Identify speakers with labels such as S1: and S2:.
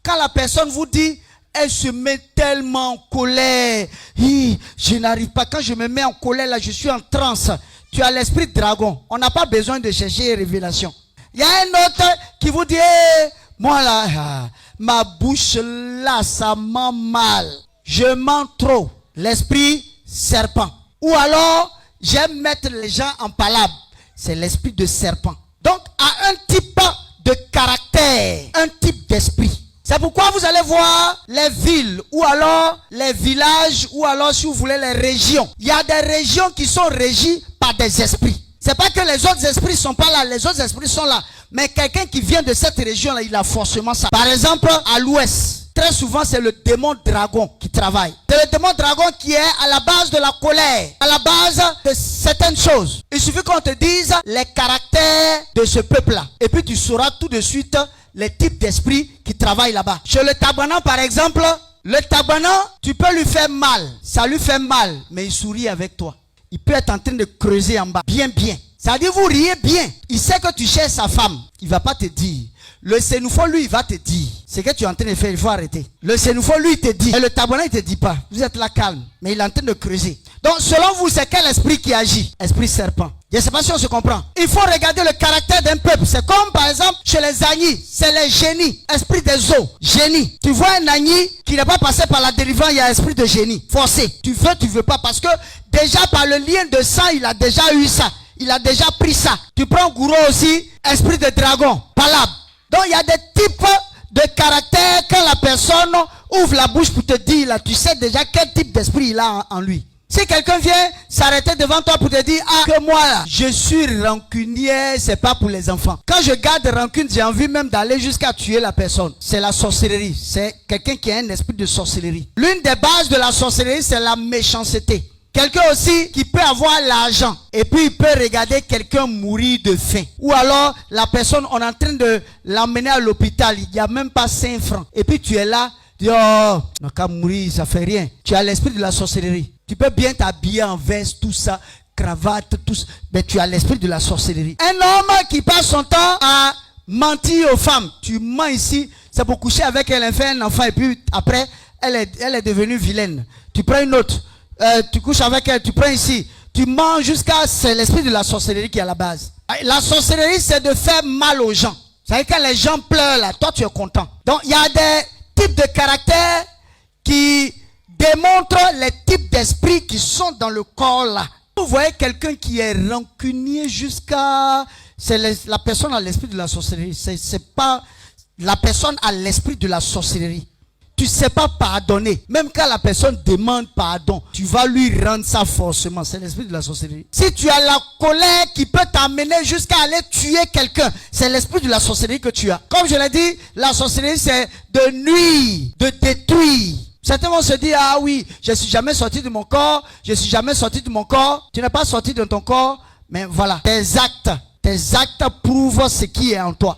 S1: Quand la personne vous dit, elle se met tellement en colère. Je n'arrive pas. Quand je me mets en colère, là, je suis en transe. Tu as l'esprit de dragon. On n'a pas besoin de chercher révélation. Il y a un autre qui vous dit, moi là, ma bouche là, ça m'a mal. Je mens trop. L'esprit serpent. Ou alors, j'aime mettre les gens en palabre. C'est l'esprit de serpent. Donc, à un type de caractère, un type d'esprit. C'est pourquoi vous allez voir les villes, ou alors les villages, ou alors si vous voulez les régions. Il y a des régions qui sont régies par des esprits. C'est pas que les autres esprits ne sont pas là, les autres esprits sont là. Mais quelqu'un qui vient de cette région-là, il a forcément ça. Par exemple, à l'ouest, très souvent c'est le démon dragon qui travaille. C'est le démon dragon qui est à la base de la colère, à la base de certaines choses. Il suffit qu'on te dise les caractères de ce peuple-là. Et puis tu sauras tout de suite les types d'esprits qui travaillent là-bas. Chez le tabanan, par exemple, le tabanan, tu peux lui faire mal. Ça lui fait mal, mais il sourit avec toi. Il peut être en train de creuser en bas. Bien. Ça veut dire vous riez bien. Il sait que tu cherches sa femme. Il ne va pas te dire. Le sénoufo, lui, il va te dire. Ce que tu es en train de faire, il faut arrêter. Le sénoufo, lui, il te dit. Et le tabanan, il ne te dit pas. Vous êtes là calme. Mais il est en train de creuser. Donc, selon vous, c'est quel esprit qui agit? Esprit serpent. Je ne sais pas si on se comprend. Il faut regarder le caractère d'un peuple. C'est comme, par exemple, chez les Agnis. C'est les génies. Esprit des eaux. Génie. Tu vois un Agni qui n'est pas passé par la délivrance, il y a esprit de génie. Forcé. Tu veux pas. Parce que déjà, par le lien de sang, il a déjà eu ça. Il a déjà pris ça. Tu prends Gourou aussi, esprit de dragon, palabre. Donc il y a des types de caractères quand la personne ouvre la bouche pour te dire, là, tu sais déjà quel type d'esprit il a en lui. Si quelqu'un vient s'arrêter devant toi pour te dire, que moi là, je suis rancunier, c'est pas pour les enfants. Quand je garde rancune, j'ai envie même d'aller jusqu'à tuer la personne. C'est la sorcellerie. C'est quelqu'un qui a un esprit de sorcellerie. L'une des bases de la sorcellerie, c'est la méchanceté. Quelqu'un aussi qui peut avoir l'argent et puis il peut regarder quelqu'un mourir de faim. Ou alors la personne, on est en train de l'emmener à l'hôpital, il n'y a même pas 5 francs. Et puis tu es là, tu dis, oh, non, qu'à mourir, ça fait rien. Tu as l'esprit de la sorcellerie. Tu peux bien t'habiller en veste, tout ça, cravate, tout ça. Mais tu as l'esprit de la sorcellerie. Un homme qui passe son temps à mentir aux femmes. Tu mens ici, c'est pour coucher avec elle, elle fait un enfant et puis après, elle est devenue vilaine. Tu prends une autre. Tu couches avec elle, tu prends ici, tu manges jusqu'à... C'est l'esprit de la sorcellerie qui est à la base. La sorcellerie, c'est de faire mal aux gens. Vous savez, quand les gens pleurent là, toi tu es content. Donc il y a des types de caractères qui démontrent les types d'esprits qui sont dans le corps là. Vous voyez quelqu'un qui est rancunier jusqu'à... la personne a l'esprit de la sorcellerie. C'est pas... La personne a l'esprit de la sorcellerie. Tu ne sais pas pardonner. Même quand la personne demande pardon, tu vas lui rendre ça forcément. C'est l'esprit de la sorcellerie. Si tu as la colère qui peut t'amener jusqu'à aller tuer quelqu'un, c'est l'esprit de la sorcellerie que tu as. Comme je l'ai dit, la sorcellerie c'est de nuire, de détruire. Certains vont se dire, ah oui, je ne suis jamais sorti de mon corps, je ne suis jamais sorti de mon corps. Tu n'es pas sorti de ton corps, mais voilà, tes actes prouvent ce qui est en toi.